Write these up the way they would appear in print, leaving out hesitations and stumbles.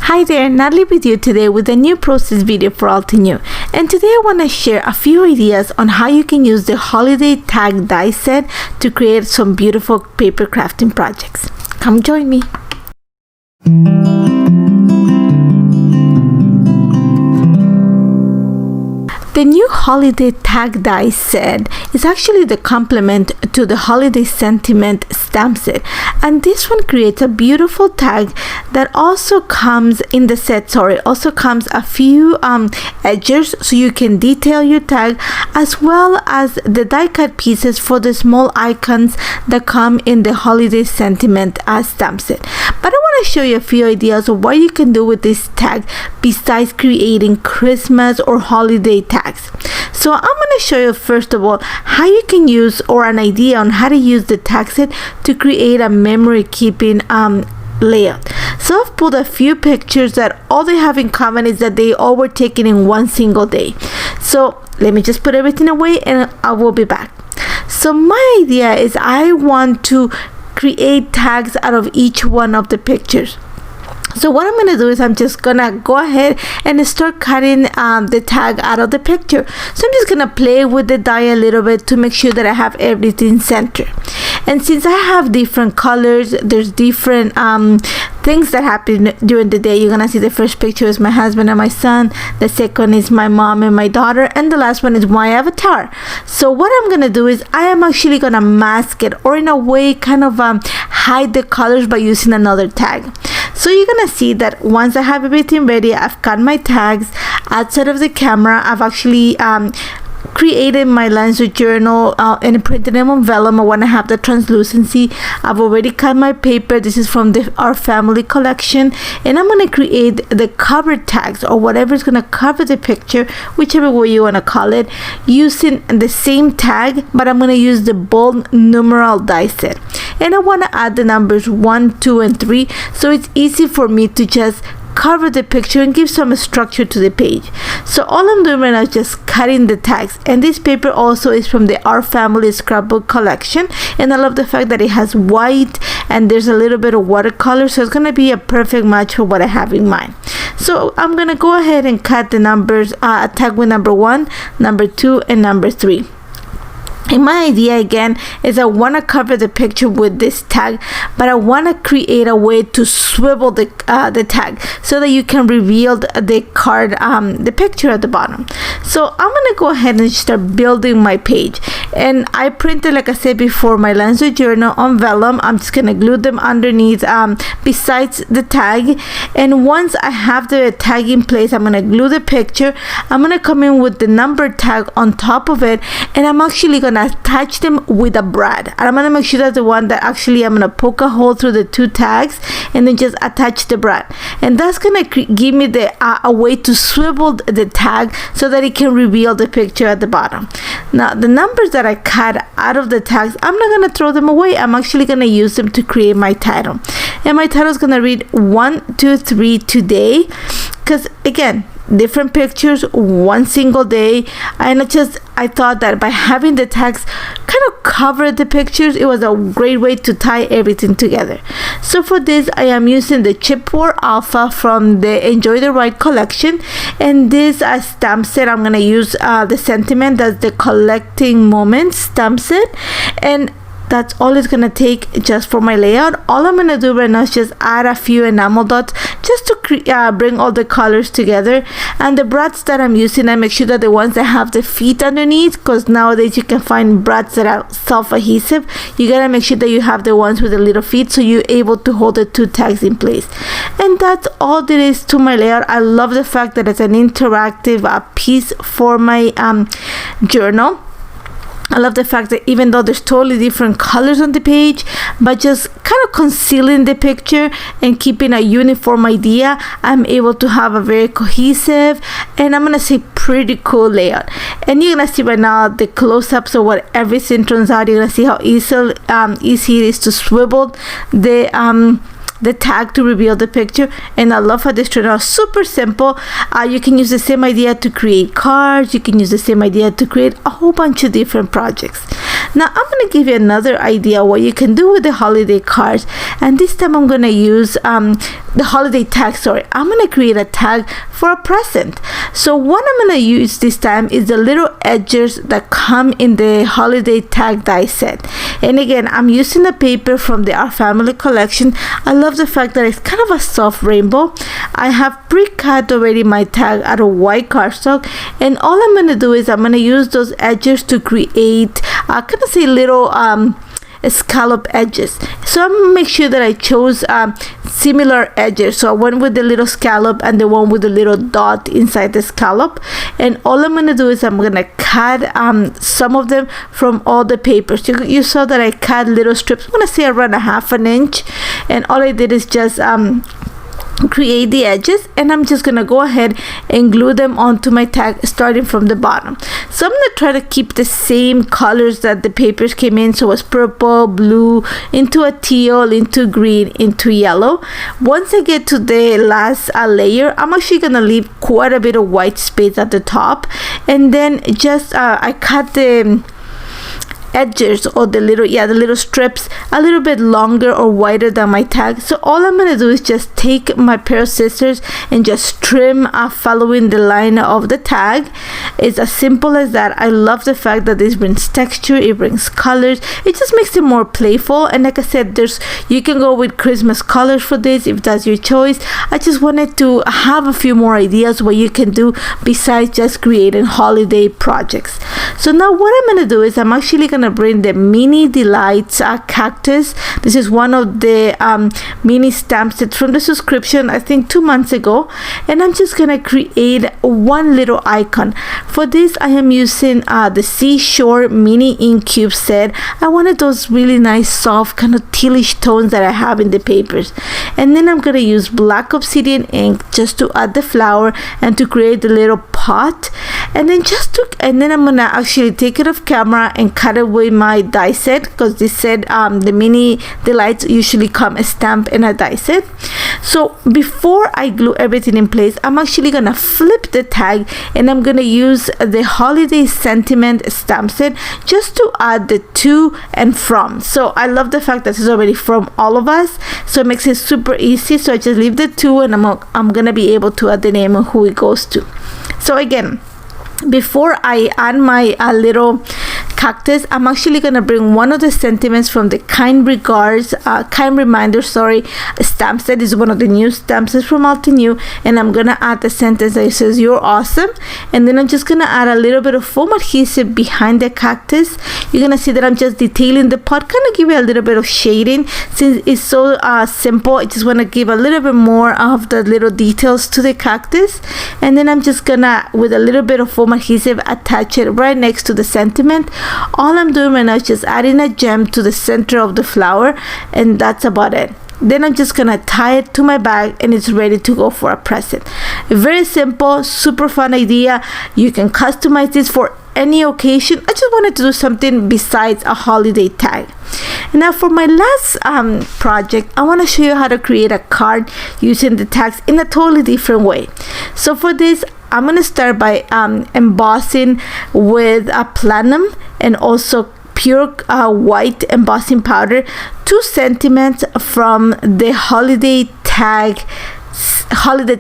Hi there, Nathalie with you today with a new process video for all to new. And today I want to share a few ideas on how you can use the holiday tag die set to create some beautiful paper crafting projects. Come join me. The new holiday tag die set is actually the complement to the holiday sentiment stamp set, and this one creates a beautiful tag that also comes in the set. Also comes a few edges so you can detail your tag, as well as the die cut pieces for the small icons that come in the holiday sentiment stamp set. But I want to show you a few ideas of what you can do with this tag besides creating Christmas or holiday tags. So I'm going to show you first of all how you can use, or an idea on how to use the tag set to create a memory keeping layout. So I've pulled a few pictures that all they have in common is that they all were taken in one single day. So let me just put everything away and I will be back. So my idea is I want to create tags out of each one of the pictures. So what I'm going to do is I'm just going to go ahead and start cutting the tag out of the picture. So I'm just going to play with the die a little bit to make sure that I have everything centered. And since I have different colors, there's different things that happen during the day. You're going to see the first picture is my husband and my son. The second is my mom and my daughter. And the last one is my avatar. So what I'm going to do is I am actually going to mask it, or in a way kind of hide the colors by using another tag. So you're gonna see that once I have everything ready, I've cut my tags outside of the camera. I've actually created my lines of journal and printed them on vellum. I want to have the translucency. I've already cut my paper. This is from our family collection, and I'm going to create the cover tags, or whatever is going to cover the picture, whichever way you want to call it, using the same tag, but I'm going to use the bold numeral die set. And I want to add the numbers 1, 2, and 3, so it's easy for me to just cover the picture and give some structure to the page. So all I'm doing right now is just cutting the tags, and this paper also is from the Our Family scrapbook collection, and I love the fact that it has white and there's a little bit of watercolor, so it's going to be a perfect match for what I have in mind. So I'm going to go ahead and cut the numbers, tag with number 1, number 2, and number 3. And my idea again is I want to cover the picture with this tag, but I want to create a way to swivel the tag so that you can reveal the card, the picture at the bottom. So I'm going to go ahead and start building my page. And I printed, like I said before, my lines of journal on vellum. I'm just going to glue them underneath besides the tag. And once I have the tag in place, I'm going to glue the picture. I'm going to come in with the number tag on top of it, and I'm actually going to attach them with a brad. And I'm going to make sure that the one that actually I'm going to poke a hole through the two tags and then just attach the brad. And that's going to give me a way to swivel the tag so that it can reveal the picture at the bottom. Now the numbers that I cut out of the tags, I'm not going to throw them away. I'm actually going to use them to create my title. And my title is going to read 1, 2, 3 today, because again, different pictures, one single day. And I thought that by having the tags kind of cover the pictures, it was a great way to tie everything together. So for this, I am using the Chipboard Alpha from the Enjoy the Ride collection, and this stamp set I'm going to use the sentiment, that's the Collecting Moments stamp set, and that's all it's going to take just for my layout. All I'm going to do right now is just add a few enamel dots just to bring all the colors together. And the brads that I'm using, I make sure that the ones that have the feet underneath, because nowadays you can find brads that are self-adhesive. You got to make sure that you have the ones with the little feet so you're able to hold the two tags in place. And that's all there is to my layout. I love the fact that it's an interactive piece for my journal. I love the fact that even though there's totally different colors on the page, but just kind of concealing the picture and keeping a uniform idea, I'm able to have a very cohesive and I'm gonna say pretty cool layout. And you're gonna see right now the close-ups of what everything turns out. You're gonna see how easy it is to swivel the tag to reveal the picture. And I love how this turned out. Super simple. You can use the same idea to create cards. You can use the same idea to create a whole bunch of different projects. Now I'm going to give you another idea what you can do with the holiday cards, and this time I'm going to use the holiday tag. I'm going to create a tag for a present. So what I'm going to use this time is the little edges that come in the holiday tag die set. And again, I'm using the paper from the Our Family collection. I love the fact that it's kind of a soft rainbow. I have pre-cut already my tag out of white cardstock, and all I'm going to do is I'm going to use those edges to create kind of say little scallop edges. So I'm gonna make sure that I chose similar edges. So I went with the little scallop and the one with the little dot inside the scallop, and all I'm gonna do is I'm gonna cut some of them from all the papers. You saw that I cut little strips. I'm gonna say around a half an inch, and all I did is just create the edges, and I'm just gonna go ahead and glue them onto my tag starting from the bottom. So I'm gonna try to keep the same colors that the papers came in. So it's purple, blue, into a teal, into green, into yellow. Once I get to the last layer, I'm actually gonna leave quite a bit of white space at the top, and then just I cut the edges or the little strips a little bit longer or wider than my tag. So all I'm gonna do is just take my pair of scissors and just trim following the line of the tag. It's as simple as that. I love the fact that this brings texture, it brings colors, it just makes it more playful. And like I said, you can go with Christmas colors for this if that's your choice. I just wanted to have a few more ideas what you can do besides just creating holiday projects. So now what I'm gonna do is I'm actually gonna bring the Mini Delights Cactus. This is one of the mini stamp sets from the subscription, I think 2 months ago, and I'm just gonna create one little icon. For this I am using the Seashore Mini Ink Cube set. I wanted those really nice soft kind of tealish tones that I have in the papers, and then I'm gonna use black Obsidian ink just to add the flower and to create the little pot, and then I'm gonna actually take it off camera and cut it with my die set, because this said the Mini Delights usually come stamped in a die set. So before I glue everything in place, I'm actually gonna flip the tag, and I'm gonna use the Holiday Sentiment stamp set just to add the to and from. So I love the fact that this is already from all of us, so it makes it super easy. So I just leave the to, and I'm gonna be able to add the name of who it goes to. So again, before I add my little cactus, I'm actually gonna bring one of the sentiments from the Kind Reminder stamp set. Is one of the new stamp sets from Altenew, and I'm gonna add the sentence that says "You're awesome," and then I'm just gonna add a little bit of foam adhesive behind the cactus. You're gonna see that I'm just detailing the pot, kind of give it a little bit of shading. Since it's so simple, I just want to give a little bit more of the little details to the cactus, and then I'm just gonna, with a little bit of foam adhesive, attach it right next to the sentiment. All I'm doing right now is just adding a gem to the center of the flower, and that's about it. Then I'm just gonna tie it to my bag, and it's ready to go for a present. Very simple, super fun idea. You can customize this for any occasion. I just wanted to do something besides a holiday tag. And now for my last project, I want to show you how to create a card using the tags in a totally different way. So for this, I'm going to start by embossing with a platinum and also pure white embossing powder, 2 sentiments from the holiday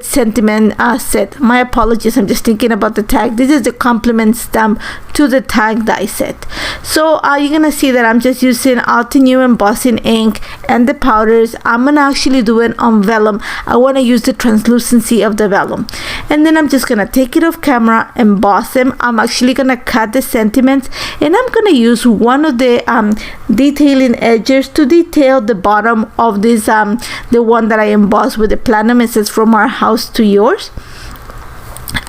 sentiment set. My apologies, I'm just thinking about the tag. This is the complement stamp to the tag die set. So you're gonna see that I'm just using Altenew embossing ink and the powders. I'm gonna actually do it on vellum. I want to use the translucency of the vellum, and then I'm just gonna take it off camera, emboss them. I'm actually gonna cut the sentiments, and I'm gonna use one of the detailing edges to detail the bottom of this the one that I embossed with the platinum. It says "From our house to yours."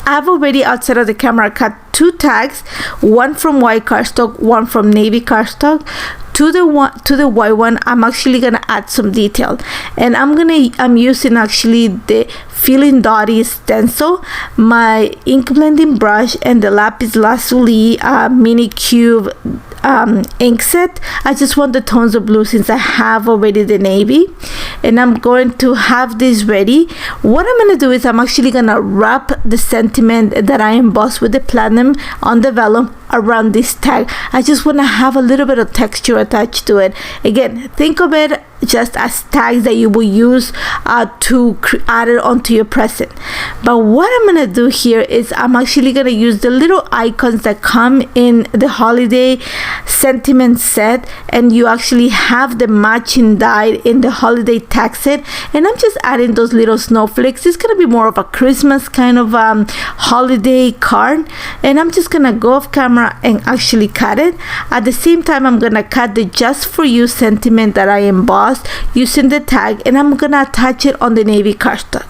I've already, outside of the camera, cut 2 tags, one from white cardstock, one from navy cardstock. To the white one, I'm actually gonna add some detail, and I'm using actually the Feeling Dotty stencil, my ink blending brush, and the Lapis Lazuli mini cube ink set. I just want the tones of blue since I have already the navy, and I'm going to have this ready. What I'm going to do is I'm actually going to wrap the sentiment that I embossed with the platinum on the vellum around this tag. I just want to have a little bit of texture attached to it. Again, think of it just as tags that you will use to add it onto your present. But what I'm going to do here is I'm actually going to use the little icons that come in the holiday sentiment set, and you actually have the matching die in the holiday tag set, and I'm just adding those little snowflakes. It's going to be more of a Christmas kind of holiday card, and I'm just going to go off camera and actually cut it. At the same time, I'm going to cut the just for you sentiment that I embossed using the tag, and I'm gonna attach it on the navy cardstock.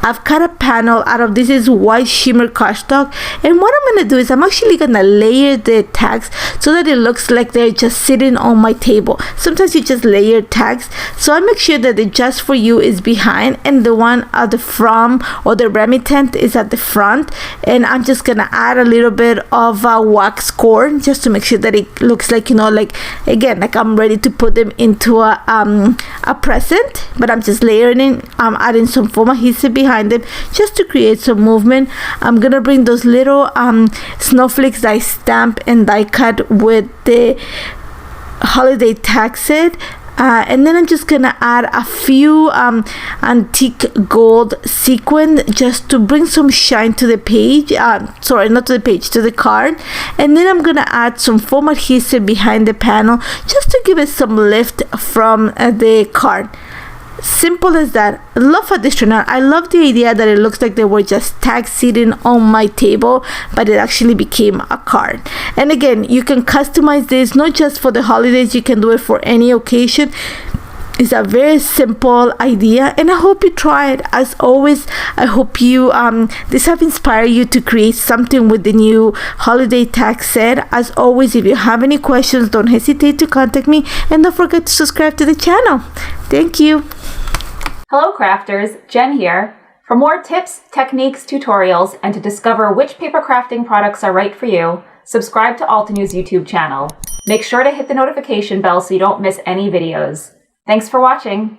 I've cut a panel out of this is white shimmer cardstock, and what I'm gonna do is I'm actually gonna layer the tags so that it looks like they're just sitting on my table. Sometimes you just layer tags, so I make sure that the just for you is behind and the one at the from or the remittent is at the front, and I'm just gonna add a little bit of wax cord just to make sure that it looks like, you know, like again, like I'm ready to put them into a present, but I'm just layering. I'm adding some foam adhesive behind them just to create some movement. I'm gonna bring those little snowflakes that I stamp and die cut with the holiday tag set. And then I'm just gonna add a few antique gold sequin just to bring some shine to the page, sorry, not to the page, to the card. And then I'm gonna add some foam adhesive behind the panel just to give it some lift from the card. Simple as that. Love how this turned out. I love the idea that it looks like they were just tags sitting on my table, but it actually became a card. And again, you can customize this not just for the holidays, you can do it for any occasion. It's a very simple idea, and I hope you try it. As always, I hope you this have inspired you to create something with the new holiday tag set. As always, if you have any questions, don't hesitate to contact me, and don't forget to subscribe to the channel. Thank you. Hello crafters, Jen here. For more tips, techniques, tutorials, and to discover which paper crafting products are right for you, subscribe to Altenews YouTube channel. Make sure to hit the notification bell so you don't miss any videos. Thanks for watching.